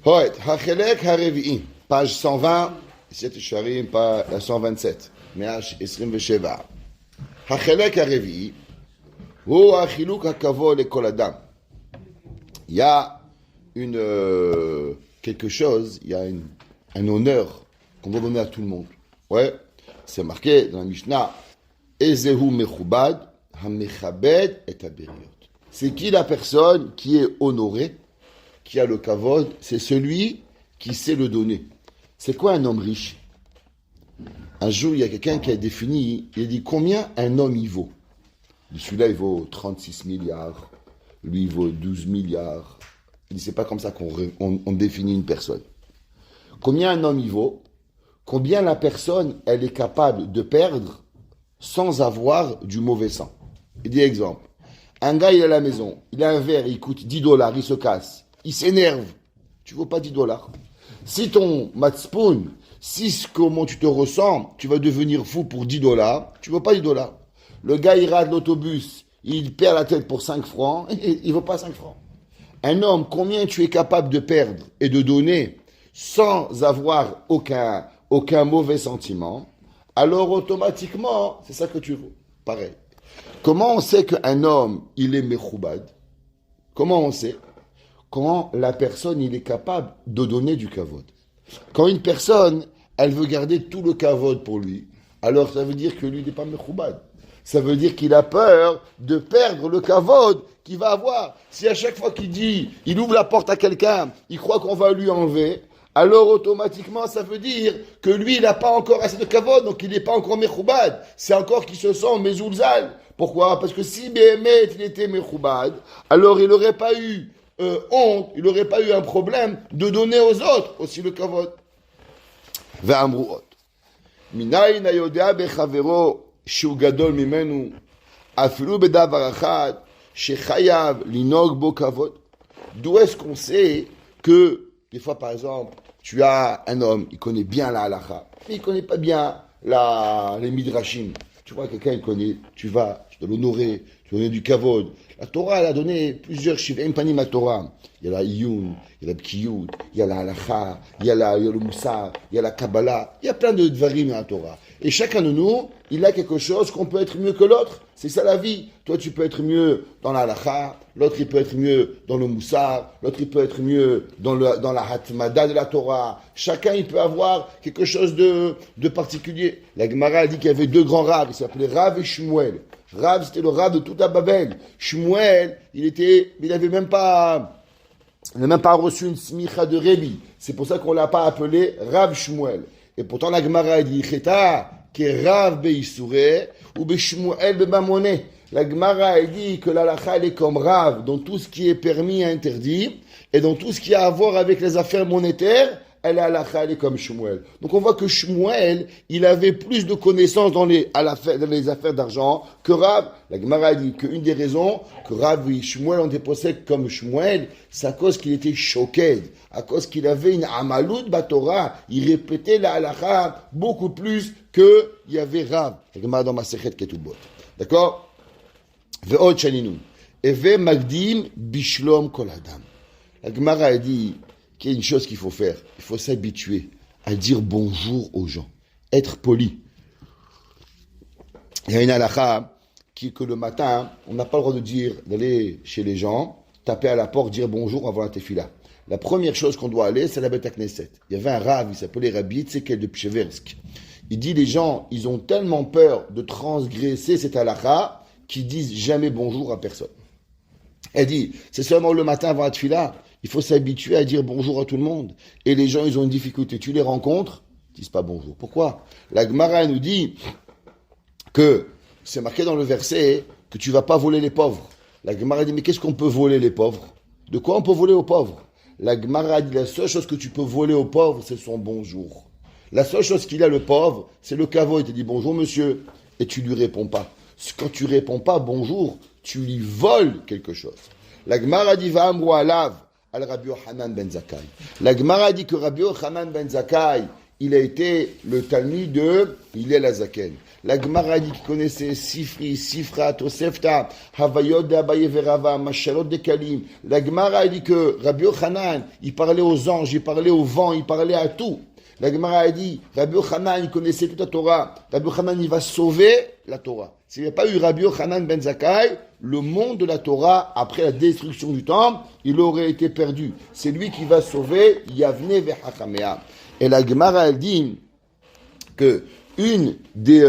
Hoet, Hachelek Harevi'i, page 120, c'est Sharim, page 127, Me'ash Esrim Vesheva. Hachelek Harevi'i, Hu Achiluk Hakavod Lekol Adam. Il y a quelque chose, il y a un honneur qu'on doit donner à tout le monde. Ouais, c'est marqué dans la Mishnah, Ezehu Mechubad, Hamechabed et Aberiot. C'est qui la personne qui est honorée, qui a le kavod? C'est celui qui sait le donner. C'est quoi un homme riche? Un jour, il y a quelqu'un qui a défini, il a dit combien un homme il vaut. Celui-là, il vaut 36 milliards. Lui, il vaut 12 milliards. Il dit, c'est pas comme ça qu'on définit une personne. Combien un homme il vaut? Combien la personne, elle est capable de perdre sans avoir du mauvais sang. Il dit exemple. Un gars, il est à la maison, il a un verre, il coûte 10 dollars, il se casse. Il s'énerve. Tu ne vaux pas 10 dollars. Si ton matspoon, si comment tu te ressens, tu vas devenir fou pour 10 dollars, tu ne vaux pas 10 dollars. Le gars, il rate l'autobus, il perd la tête pour 5 francs, il ne vaut pas 5 francs. Un homme, combien tu es capable de perdre et de donner sans avoir aucun mauvais sentiment, alors automatiquement, c'est ça que tu vaux. Pareil. Comment on sait qu'un homme, il est mechoubad? Comment on sait? Quand la personne, il est capable de donner du kavod. Quand une personne, elle veut garder tout le kavod pour lui, alors ça veut dire que lui n'est pas mechoubad. Ça veut dire qu'il a peur de perdre le kavod qu'il va avoir. Si à chaque fois qu'il dit, il ouvre la porte à quelqu'un, il croit qu'on va lui enlever, alors automatiquement ça veut dire que lui il n'a pas encore assez de kavod, donc il n'est pas encore mechoubad. C'est encore qu'il se sent mezoulzal. Pourquoi? Parce que si Béhémet il était mechoubad, alors il n'aurait pas eu honte, il n'aurait pas eu un problème de donner aux autres aussi le kavod. Ve'amruot. Minayin hayodea bechavero שהוא גדול ממנו, אפילו בדבר אחד, שחייב לנהוג בו כבוד. D'où est-ce qu'on sait que, des fois par exemple, tu as un homme, il connaît bien la halakha, mais il ne connaît pas bien les midrashim. Tu vois, quelqu'un, il connaît, tu dois l'honorer, tu dois donner du kavod. La Torah, elle a donné plusieurs shiv'im panim à Torah. Il y a la iyun, il y a la bkiyut, il y a la halakha, il y a le moussar, il y a la kabbalah, il y a plein de dvarim dans la Torah. Et chacun de nous, il a quelque chose qu'on peut être mieux que l'autre. C'est ça la vie. Toi, tu peux être mieux dans la halakha, l'autre, il peut être mieux dans le moussar, l'autre, il peut être mieux dans la hatmada de la Torah. Chacun, il peut avoir quelque chose de particulier. La Gemara dit qu'il y avait deux grands raves, ils s'appelaient Rav et Shmuel. Rav, c'était le Rav de toute la Babel. Shmuel, il n'avait même pas reçu une smicha de Rébi. C'est pour ça qu'on ne l'a pas appelé Rav Shmuel. Et pourtant, la Gemara dit, Cheta, qui est Rav Beissouré, ou Beshmuel Bemamone. La Gemara dit que l'halakha, elle est comme Rav, dans tout ce qui est permis et interdit, et dans tout ce qui a à voir avec les affaires monétaires, elle est comme Shmuel. Donc on voit que Shmuel, il avait plus de connaissances dans les affaires d'argent que Rav. La Gemara dit qu'une des raisons que Rav et Shmuel ont été possèdés comme Shmuel, c'est à cause qu'il était choqué, à cause qu'il avait une amalout batora. Il répétait la halakha beaucoup plus qu'il y avait Rav. La Gemara dans Masechet Ketubot. D'accord? Ve'od shaninun. Eve magdim bishlom kol adam. La Gemara dit qu'il y a une chose qu'il faut faire. Il faut s'habituer à dire bonjour aux gens. Être poli. Il y a une halakha que le matin, on n'a pas le droit d'aller chez les gens, taper à la porte, dire bonjour avant la tefila. La première chose qu'on doit aller, c'est la Beth Knesset. Il y avait un rav, il s'appelait Rabbi Tzekel de Pcheversk. Il dit les gens, ils ont tellement peur de transgresser cette halakha qu'ils disent jamais bonjour à personne. Elle dit, c'est seulement le matin avant la tefila. Il faut s'habituer à dire bonjour à tout le monde. Et les gens, ils ont une difficulté. Tu les rencontres, ils disent pas bonjour. Pourquoi? La Gemara nous dit que c'est marqué dans le verset que tu vas pas voler les pauvres. La Gemara dit, mais qu'est-ce qu'on peut voler les pauvres? De quoi on peut voler aux pauvres? La Gemara dit, la seule chose que tu peux voler aux pauvres, c'est son bonjour. La seule chose qu'il a, le pauvre, c'est le caveau. Il te dit bonjour monsieur, et tu lui réponds pas. Quand tu réponds pas bonjour, tu lui voles quelque chose. La Gemara dit, va amrou alav. Al Rabbi Yochanan ben Zakkai. La Gemara dit que Rabbi Yochanan ben Zakkai, il a été le Talmud de Hillel Hazaken. La Gemara dit qu'il connaissait Sifri, Sifra, Tosefta, Havayot de Abaye Verava, Mashalot de Kalim. La Gemara dit que Rabbi Yochanan, il parlait aux anges, il parlait au vent, il parlait à tout. La Gemara a dit, Rabbi Yochanan, il connaissait toute la Torah. Rabbi Yochanan, il va sauver la Torah. S'il n'y avait pas eu Rabbi Yochanan ben Zakkai, le monde de la Torah, après la destruction du temple, il aurait été perdu. C'est lui qui va sauver Yavne ve'Hachamea. Et la Gemara, elle dit que une des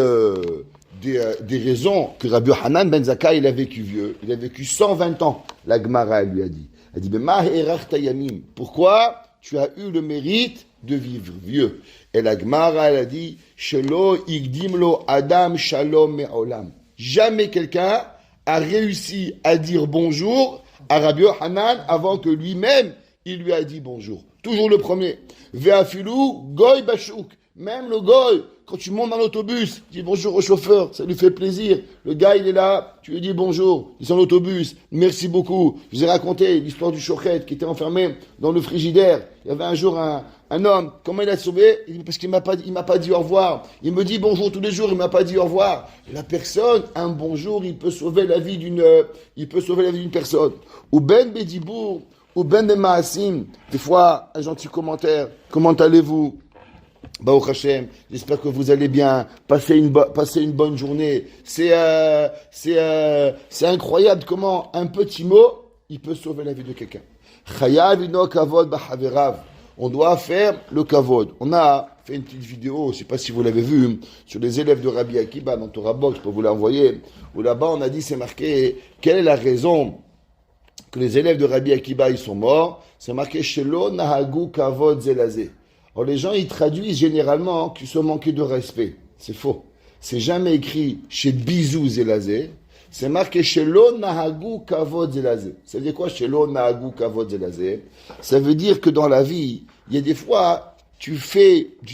raisons que Rabbi Yochanan ben Zakkai, il a vécu vieux, il a vécu 120 ans, la Gemara, elle lui a dit. Elle dit, pourquoi tu as eu le mérite de vivre vieux? Et la Gemara, elle a dit, Shelo igdim lo adam shalom me'olam. Jamais quelqu'un a réussi à dire bonjour à Rabbi Yochanan avant que lui-même, il lui a dit bonjour. Toujours le premier. Ve'afilu goy bashuk. Même le goy, quand tu montes dans l'autobus, dis bonjour au chauffeur, ça lui fait plaisir. Le gars, il est là, tu lui dis bonjour, il est dans l'autobus, merci beaucoup. Je vous ai raconté l'histoire du chochet qui était enfermé dans le frigidaire. Il y avait un jour un homme, comment il a sauvé? Parce qu'il m'a pas dit au revoir. Il me dit bonjour tous les jours, il m'a pas dit au revoir. La personne, un bonjour, il peut sauver la vie d'une personne. Ou ben bedibour, ou ben de maasim. Des fois, un gentil commentaire, comment allez-vous? Baruch Hashem, j'espère que vous allez bien, passez une bonne journée. C'est incroyable comment un petit mot, il peut sauver la vie de quelqu'un. Chayav ino kavod b'chaverav. On doit faire le kavod. On a fait une petite vidéo, je ne sais pas si vous l'avez vu, sur les élèves de Rabbi Akiba dans Torah Box, je peux vous l'envoyer, où là-bas on a dit, c'est marqué, quelle est la raison que les élèves de Rabbi Akiba, ils sont morts? C'est marqué, Shelo nahagu kavod zelazé. Alors les gens, ils traduisent généralement qu'ils sont manqués de respect. C'est faux. C'est jamais écrit chez Bizou Zelazé. C'est marqué chez Lo Nahagu Kavod Zelazé. Ça veut dire quoi chez Lo Nahagu Kavod Zelazé? Ça veut dire que dans la vie, il y a des fois, tu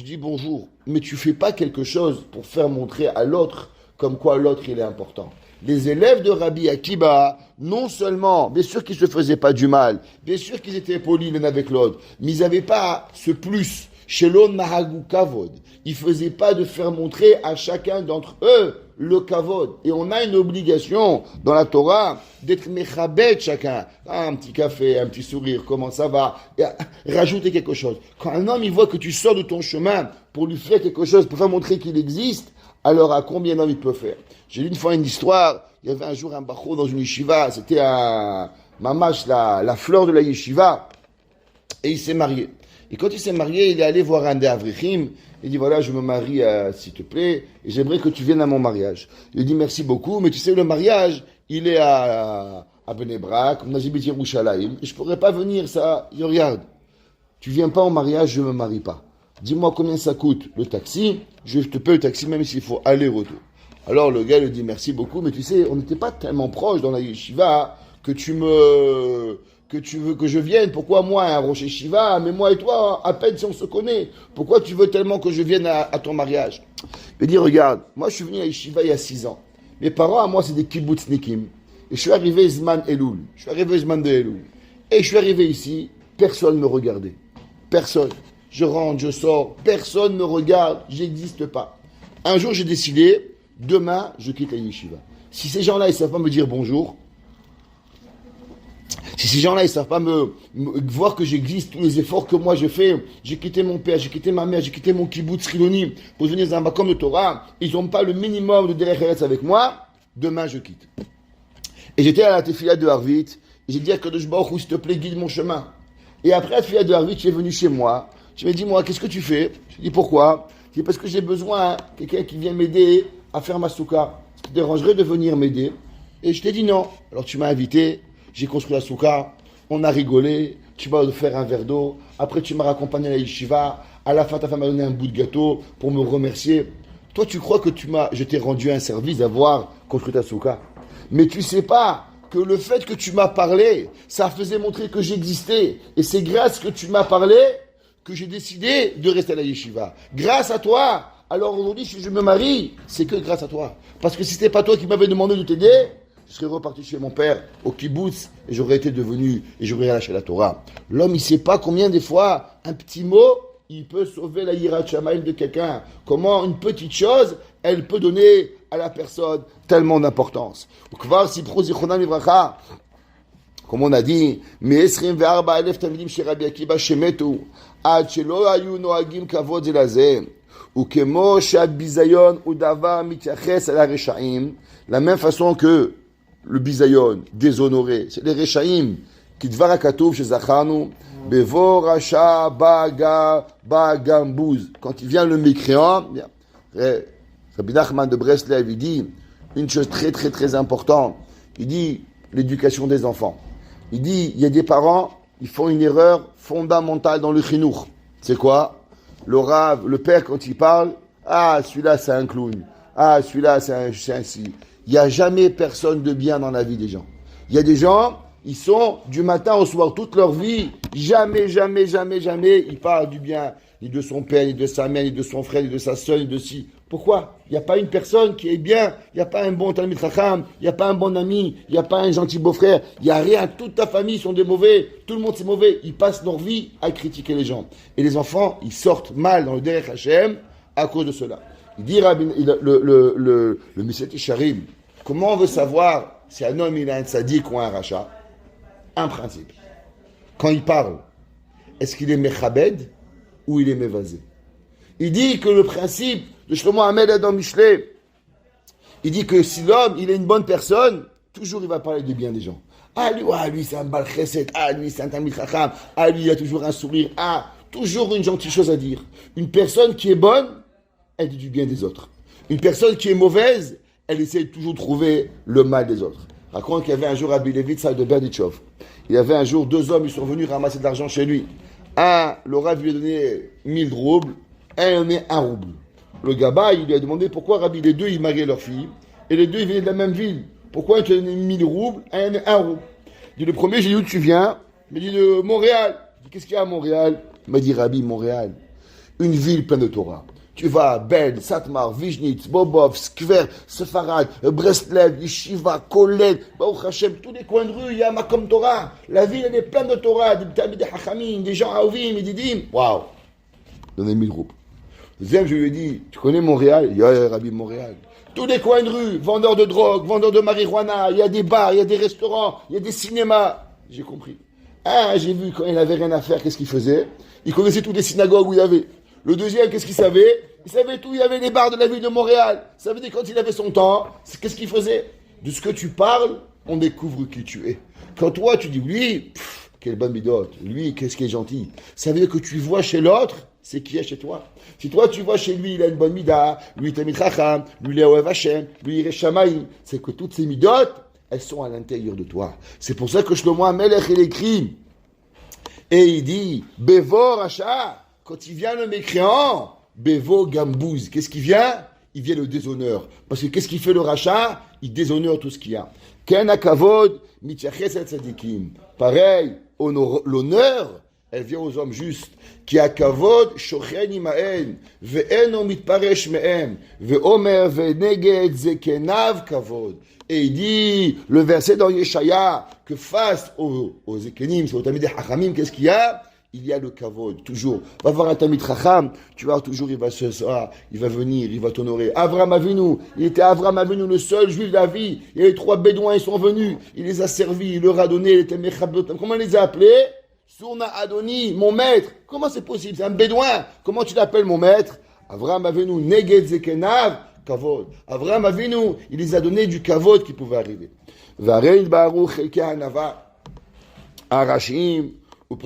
dis bonjour, mais tu fais pas quelque chose pour faire montrer à l'autre comme quoi l'autre il est important. Les élèves de Rabbi Akiba, non seulement, bien sûr qu'ils ne se faisaient pas du mal, bien sûr qu'ils étaient polis l'un avec l'autre, mais ils n'avaient pas ce plus. Shelon Nahagu Kavod. Ils ne faisaient pas de faire montrer à chacun d'entre eux le Kavod. Et on a une obligation dans la Torah d'être mechabed chacun. Un petit café, un petit sourire, comment ça va? Et rajouter quelque chose. Quand un homme il voit que tu sors de ton chemin pour lui faire quelque chose, pour faire montrer qu'il existe, alors à combien d'hommes il peut faire? J'ai lu une fois une histoire, il y avait un jour un bachor dans une yeshiva, c'était un mamash, la fleur de la yeshiva, et il s'est marié. Et quand il s'est marié, il est allé voir un des avrichim, il dit voilà, je me marie s'il te plaît, et j'aimerais que tu viennes à mon mariage. Il lui dit merci beaucoup, mais tu sais, le mariage, il est à Bnei Brak, on a Jibit Yerushalayim, et je pourrais pas venir, ça, il regarde, tu viens pas au mariage, je me marie pas. Dis-moi combien ça coûte le taxi, je te paye le taxi même s'il faut aller-retour. Alors le gars lui dit merci beaucoup, mais tu sais, on n'était pas tellement proches dans la yeshiva que tu veux que je vienne. Pourquoi moi, un rocher yeshiva, mais moi et toi, à peine si on se connaît. Pourquoi tu veux tellement que je vienne à ton mariage? Il dit regarde, moi je suis venu à yeshiva il y a 6 ans. Mes parents à moi c'est des kibbutznikim. Et je suis arrivé Zman Elul. Je suis arrivé Zman de Elul. Et je suis arrivé ici, personne ne me regardait. Personne. Je rentre, je sors, personne ne me regarde, j'existe pas. Un jour, j'ai décidé, demain, je quitte la yeshiva. Si ces gens-là, ils savent pas me dire bonjour, si ces gens-là, ils savent pas me voir que j'existe, tous les efforts que moi je fais, j'ai quitté mon père, j'ai quitté ma mère, j'ai quitté mon kibbutz Riloni pour venir dans un makom de Torah, ils n'ont pas le minimum de derech eretz avec moi, demain, je quitte. Et j'étais à la tefila de Harvit, et j'ai dit à Kadosh Baruch Hu, s'il te plaît, guide mon chemin. Et après la tefila de Harvit, tu es venu chez moi. Tu m'as dit, moi, qu'est-ce que tu fais? Je dis, pourquoi? Je dis, parce que j'ai besoin de quelqu'un qui vient m'aider à faire ma souka. Ça te dérangerait de venir m'aider? Et je t'ai dit non. Alors tu m'as invité, j'ai construit la souka, on a rigolé, tu m'as offert un verre d'eau, après tu m'as raccompagné à la yeshiva, à la fin ta femme m'a donné un bout de gâteau pour me remercier. Toi tu crois que je t'ai rendu un service d'avoir construit ta souka. Mais tu sais pas que le fait que tu m'as parlé, ça faisait montrer que j'existais. Et c'est grâce que tu m'as parlé que j'ai décidé de rester à la yeshiva. Grâce à toi. Alors aujourd'hui, si je me marie, c'est que grâce à toi. Parce que si c'était pas toi qui m'avais demandé de t'aider, je serais reparti chez mon père, au kibbutz, et j'aurais été devenu, et j'aurais lâché la Torah. L'homme, il sait pas combien des fois, un petit mot, il peut sauver la Yirat Shamayim de quelqu'un? Comment une petite chose, elle peut donner à la personne tellement d'importance? Kvar Sipro Zichronam Livracha, comme on a dit, מ-24,000 תלמידים של רבי עקיבא שמתו, עד שלא היו נוהגים כבוד זה לזה, וכמו שהביזיון הוא דבר מתייחס על הרשעים, la même façon que le bisayon, déshonoré, c'est les réchaïm, qui דבר הכתוב שזכרנו, בבוא רשע b'a gambouz. Quand il vient le mécréant, Rabbi Nachman de Breslev, il dit une chose très très très importante, il dit l'éducation des enfants. Il dit, il y a des parents, ils font une erreur fondamentale dans le chinour. C'est quoi? Le rave, le père, quand il parle, ah, celui-là, c'est un clown. Ah, celui-là, c'est un si. Il n'y a jamais personne de bien dans la vie des gens. Il y a des gens, ils sont du matin au soir, toute leur vie, jamais, ils parlent du bien, ni de son père, ni de sa mère, ni de son frère, ni de sa soeur, ni de si. Pourquoi? Il n'y a pas une personne qui est bien, il n'y a pas un bon Talmid Chacham, il n'y a pas un bon ami, il n'y a pas un gentil beau-frère, il n'y a rien, toute ta famille sont des mauvais, tout le monde c'est mauvais, ils passent leur vie à critiquer les gens. Et les enfants, ils sortent mal dans le Derech Hashem à cause de cela. Il dit le Messie Tisharim, comment on veut savoir si un homme il a un tzaddik ou un rachat? Un principe. Quand il parle, est-ce qu'il est mechabed ou il est mevazé? Il dit que le principe de Shlomo Hamelech dans Mishlei, il dit que si l'homme il est une bonne personne, toujours il va parler du bien des gens. Ah lui c'est un bal chesed, ah lui c'est un talmid chacham, ah lui il a toujours un sourire, ah toujours une gentille chose à dire. Une personne qui est bonne, elle dit du bien des autres. Une personne qui est mauvaise, elle essaie toujours de trouver le mal des autres. Raconte qu'il y avait un jour Rabbi Levi de Berdichov. Il y avait un jour 2 hommes, ils sont venus ramasser de l'argent chez lui. Un, le Rav lui a donné 1000 roubles, un il donnait 1 rouble. Le gaba, il lui a demandé pourquoi Rabbi, les deux, ils mariaient leur fille, et les deux, ils venaient de la même ville. Pourquoi il te donnait 1000 roubles, un 1 rouble? Il dit, le premier, j'ai dit, où tu viens? Il m'a dit, de Montréal. Je dis, qu'est-ce qu'il y a à Montréal? Il m'a dit, Rabbi, Montréal, une ville pleine de Torah. Tu vas à Bel, Satmar, Vizhnitz, Bobov, Skver, Sefarad, Breslev, Yeshiva, Kolel, Baruch Hashem, tous les coins de rue, il y a Makom Torah. La ville, elle est pleine de Torah, des Talmidei Chachamim, des gens Aovim, et Didim. Waouh! Donnez 1000 roubles. Deuxième, je lui ai dit, tu connais Montréal? Il y a Rabbi Montréal. Tous les coins de rue, vendeurs de drogue, vendeurs de marijuana, il y a des bars, il y a des restaurants, il y a des cinémas. J'ai compris. Ah, j'ai vu quand il n'avait rien à faire, qu'est-ce qu'il faisait? Il connaissait toutes les synagogues où il y avait. Le deuxième, qu'est-ce qu'il savait? Il savait tout, il y avait les bars de la ville de Montréal. Ça veut dire quand il avait son temps, qu'est-ce qu'il faisait? De ce que tu parles, on découvre qui tu es. Quand toi, tu dis, lui, quelle bonne bidote, lui, qu'est-ce qui est gentil. Ça veut dire que tu vois chez l'autre, c'est qui est chez toi. Si toi, tu vois chez lui, il a une bonne mida, lui, il est Talmid Chacham, lui, il est Ohev Hashem, lui, il est Shamayim, c'est que toutes ces midotes, elles sont à l'intérieur de toi. C'est pour ça que Shlomo Hamelech, il écrit, et il dit, Bevo Racha, quand il vient le mécréant, Bevo Gambouz, qu'est-ce qui vient? Il vient le déshonneur. Parce que qu'est-ce qu'il fait le rachat? Il déshonore tout ce qu'il y a. Ken akavod mityaches el tzadikim. Pareil, l'honneur, elle vient aux hommes justes. Ki akavod shochen imaen, ve'eno mitparesh me'em, ve'omer ve'neged zekenav kavod. Et il dit, le verset dans Yeshaya, que face aux Zekenim, aux Talmidei Chachamim, qu'est-ce qu'il y a? Il y a le kavod, toujours. Va voir un Talmid Chacham, tu vois, toujours il va se il va venir, il va t'honorer. Avram Avinu, il était Avram Avinu, le seul juif de la vie. Il y a les 3 bédouins, ils sont venus, il les a servis, il leur a donné, il était mechabot. Comment il les a appelés? Sourna Adoni, mon maître. Comment c'est possible? C'est un bédouin. Comment tu l'appelles mon maître? Avram Avinu, Neged Zekenav, kavod. Avram Avinu, il les a donné du kavod qui pouvait arriver. Varein Baruch Elke Hanava, Arashim, comme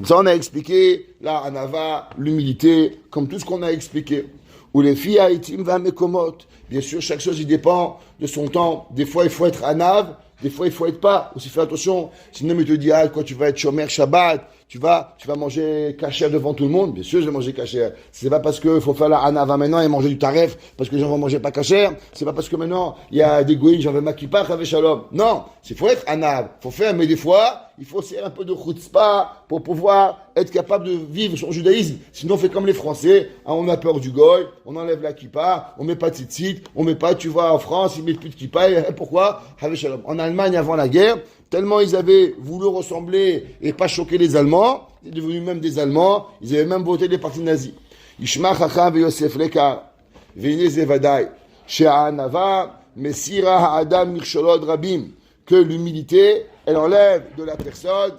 ça, on a expliqué la anava, l'humilité, comme tout ce qu'on a expliqué. Ou les filles haïtim va mekomot. Bien sûr, chaque chose, il dépend de son temps. Des fois, il faut être anav, des fois, il faut être pas. Aussi, fais attention. Sinon, il te dit, ah, quand tu vas être shomer Shabbat, tu vas manger kasher devant tout le monde. Bien sûr, je vais manger kasher. C'est pas parce que faut faire la anava maintenant et manger du taref, parce que les gens vont manger pas kasher. C'est pas parce que maintenant, il y a des goïs, j'en veux ma kippa, avec shalom. Non. Il faut être anav. Faut faire, mais des fois, il faut aussi un peu de chutzpah pour pouvoir être capable de vivre son judaïsme. Sinon, on fait comme les Français. Hein, on a peur du goy, on enlève la kippa, on met pas de tzitzit, on met pas, tu vois, en France, ils mettent plus de kippa. Et pourquoi? Avec shalom. En Allemagne, avant la guerre, tellement ils avaient voulu ressembler et pas choquer les Allemands, ils étaient devenus même des Allemands, ils avaient même voté les partis nazis. Ishma Chacham ve Yosef Lekar, veine zevadai, she'anava mesira ha'adam mircholod rabim, que l'humilité, elle enlève de la personne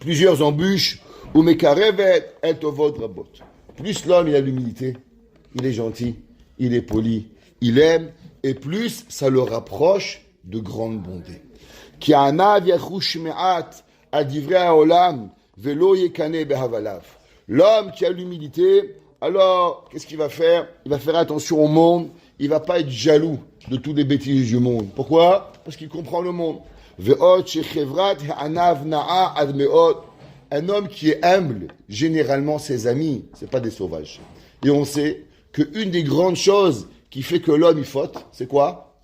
plusieurs embûches, ou mekarevet et tovod rabot. Plus l'homme il a l'humilité, il est gentil, il est poli, il aime, et plus ça le rapproche de grande bonté. Ki anav yachush me'at al divrei ha'olam velo yekane behavalav. L'homme qui a l'humilité, alors qu'est-ce qu'il va faire? Il va faire attention au monde, il va pas être jaloux de tous les bêtises du monde. Pourquoi? Parce qu'il comprend le monde. Ve'ot shechevrat ha'anav na'a ad me'ot. Un homme qui est humble, généralement ses amis, c'est pas des sauvages. Et on sait qu'une des grandes choses qui fait que l'homme il faute, c'est quoi?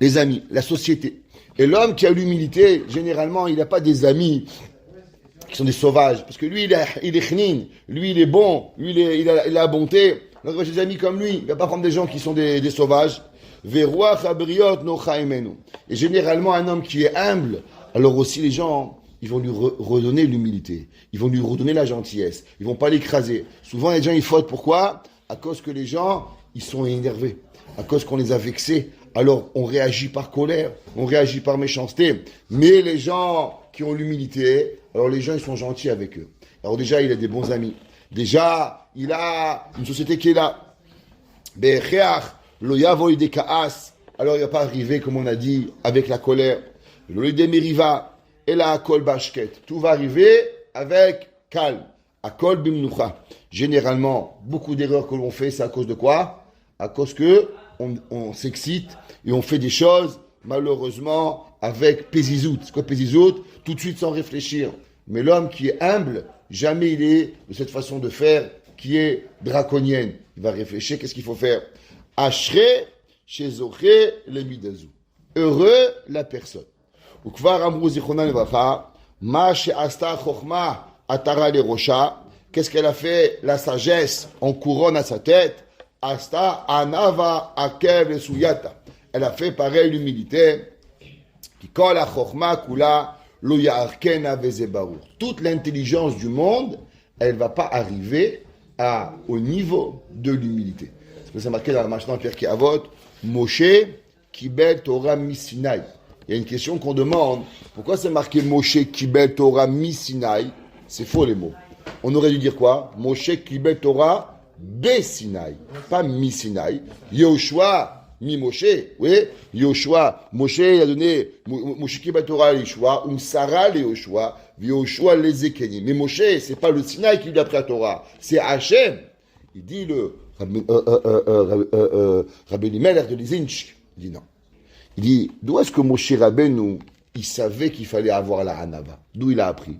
Les amis, la société. Et l'homme qui a l'humilité, généralement, il n'a pas des amis qui sont des sauvages. Parce que lui, il est chnin, lui, il est bon, lui, il a la bonté. Donc, il va chez des amis comme lui. Il ne va pas prendre des gens qui sont des sauvages. Et généralement, un homme qui est humble, alors aussi les gens, ils vont lui redonner l'humilité. Ils vont lui redonner la gentillesse. Ils ne vont pas l'écraser. Souvent, les gens, ils fautent. Pourquoi? À cause que les gens, ils sont énervés. À cause qu'on les a vexés. Alors, on réagit par colère. On réagit par méchanceté. Mais les gens qui ont l'humilité, alors les gens, ils sont gentils avec eux. Alors déjà, il a des bons amis. Déjà, il a une société qui est là. Alors, il ne va pas arriver, comme on a dit, avec la colère. Et là, kol bashket. Tout va arriver avec calme. À kol bimnucha. Généralement, beaucoup d'erreurs que l'on fait, c'est à cause de quoi? À cause que on s'excite et on fait des choses, malheureusement, avec pésizout. C'est quoi pésizout? Tout de suite sans réfléchir. Mais l'homme qui est humble, jamais il est de cette façon de faire qui est draconienne. Il va réfléchir, qu'est-ce qu'il faut faire? Ashre, shezoche, le midazou. Heureux la personne. Ukvar amrou zichronan levacha, ma she'asta chokhma atara le rocha. Qu'est-ce qu'elle a fait? La sagesse en couronne à sa tête. Asta anava akev le suyata. Elle a fait pareil l'humilité. Kol la chokhma kula lo yarkena vezebarur. Toute l'intelligence du monde, elle va pas arriver au niveau de l'humilité. C'est marqué dans la Mishnah Pirkei Avot, Moshe kibel Torah misinaï. Il y a une question qu'on demande. Pourquoi c'est marqué Moshe kibel Torah misinaï? C'est faux les mots. On aurait dû dire quoi? Moshe kibel Torah besinaï, pas misinaï. Yoshua mi Moshe, oui. Yoshua, Moshe il a donné Moshe kibel Torah à Yoshua, Sarah le Yoshua, Yoshua les Zekeni. Mais Moshe, c'est pas le Sinaï qui lui a pris la Torah, c'est Hachem. Il dit le Rabbi Elimelech de Lizinch, il dit non. Il dit, d'où est-ce que Moshe Rabbeinu, il savait qu'il fallait avoir la Hanava? D'où il a appris?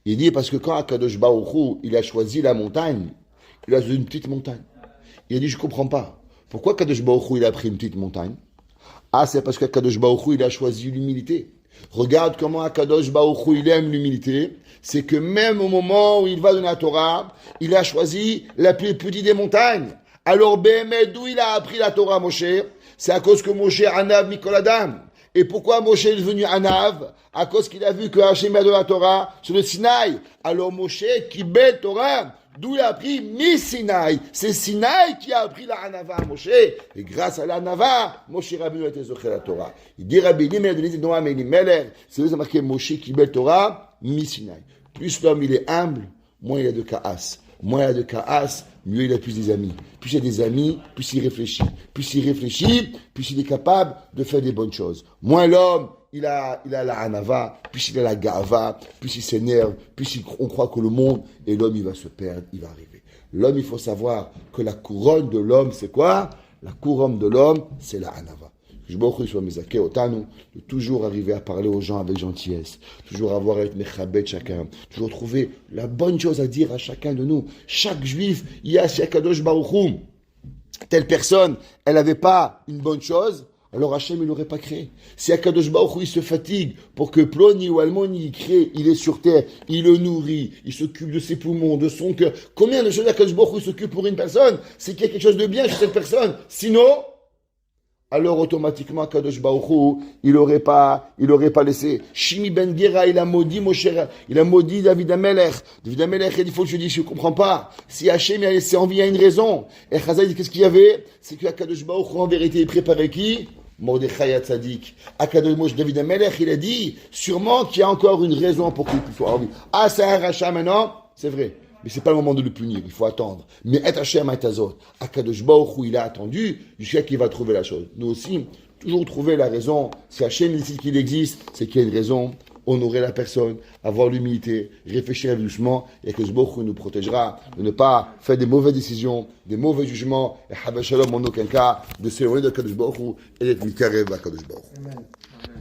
Il dit, parce que quand Akadosh Baruch Hu, il a choisi la montagne, il a choisi une petite montagne. Il a dit, je comprends pas. Pourquoi Akadosh Baruch Hu, il a pris une petite montagne? Ah, c'est parce qu'Akadosh Baruch Hu, il a choisi l'humilité. Regarde comment Akadosh Baruch Hu, il aime l'humilité. C'est que même au moment où il va donner la Torah, il a choisi la plus petite des montagnes. Alors, Béhémet, d'où il a appris la Torah, Moshe? C'est à cause que Moshe Anav Mikol Adam. Et pourquoi Moshe est devenu Anav? À cause qu'il a vu que Hachem a donné la Torah sur le Sinaï. Alors Moshe, qui belle Torah, d'où il a appris Mi-Sinaï. C'est Sinaï qui a appris la Hanava à Moshe. Et grâce à la Hanava, Moshe Rabbeinu a été zoché la Torah. Il dit Rabbi Elimelech, c'est là marqué Moshe qui belle Torah, Mi-Sinaï. Plus l'homme il est humble, moins il a de kaas. Moins il a de kaas, mieux il a plus des amis. Plus il a des amis, plus il réfléchit. Plus il réfléchit, plus il est capable de faire des bonnes choses. Moins l'homme, il a la hanava, plus il a la gava, plus il s'énerve, plus on croit que le monde, et l'homme il va se perdre, il va arriver. L'homme, il faut savoir que la couronne de l'homme, c'est quoi? La couronne de l'homme, c'est la hanava. Je me soit Mizake Otanu, de toujours arriver à parler aux gens avec gentillesse, toujours avoir être mechabet chacun, toujours trouver la bonne chose à dire à chacun de nous. Chaque juif, il y a Kadosh Baruch Hu. Telle personne, elle n'avait pas une bonne chose, alors Hachem il l'aurait pas créé. Si Akadosh Baruch Hu il se fatigue pour que Ploni ou Almoni il crée, il est sur terre, il le nourrit, il s'occupe de ses poumons, de son cœur. Combien de choses Akadosh Baruch Hu s'occupe pour une personne? C'est qu'il y a quelque chose de bien chez cette personne. Sinon, alors automatiquement Kadosh Baruch Hu, il aurait pas laissé. Shimi ben Gera, il a maudit Moshe, il a maudit David Amelech. David Amelech, il faut que je dise, je comprends pas. Si Hachem a laissé en vie, il y a une raison. Et Chazal dit, qu'est-ce qu'il y avait? C'est que Kadosh Baruch Hu, en vérité, il préparait qui? Mordechai Hatzadik. Akadosh David Amelech, il a dit, sûrement qu'il y a encore une raison pour qu'il puisse en vie. Ah, c'est un rachat maintenant? C'est vrai. Mais c'est pas le moment de le punir, il faut attendre. Mais et Hashem et Azot, Akadosh Baruch Hu, il a attendu jusqu'à qu'il va trouver la chose. Nous aussi, toujours trouver la raison. Si Hashem décide qu'il existe, c'est qu'il y a une raison. Honorer la personne, avoir l'humilité, réfléchir doucement, et que Baruch Hu nous protégera de ne pas faire des mauvaises décisions, des mauvais jugements, et Habba Shalom en aucun cas, de s'éloigner de Kadosh Baruch Hu et d'être Mikarev à Kadosh Baruch Hu.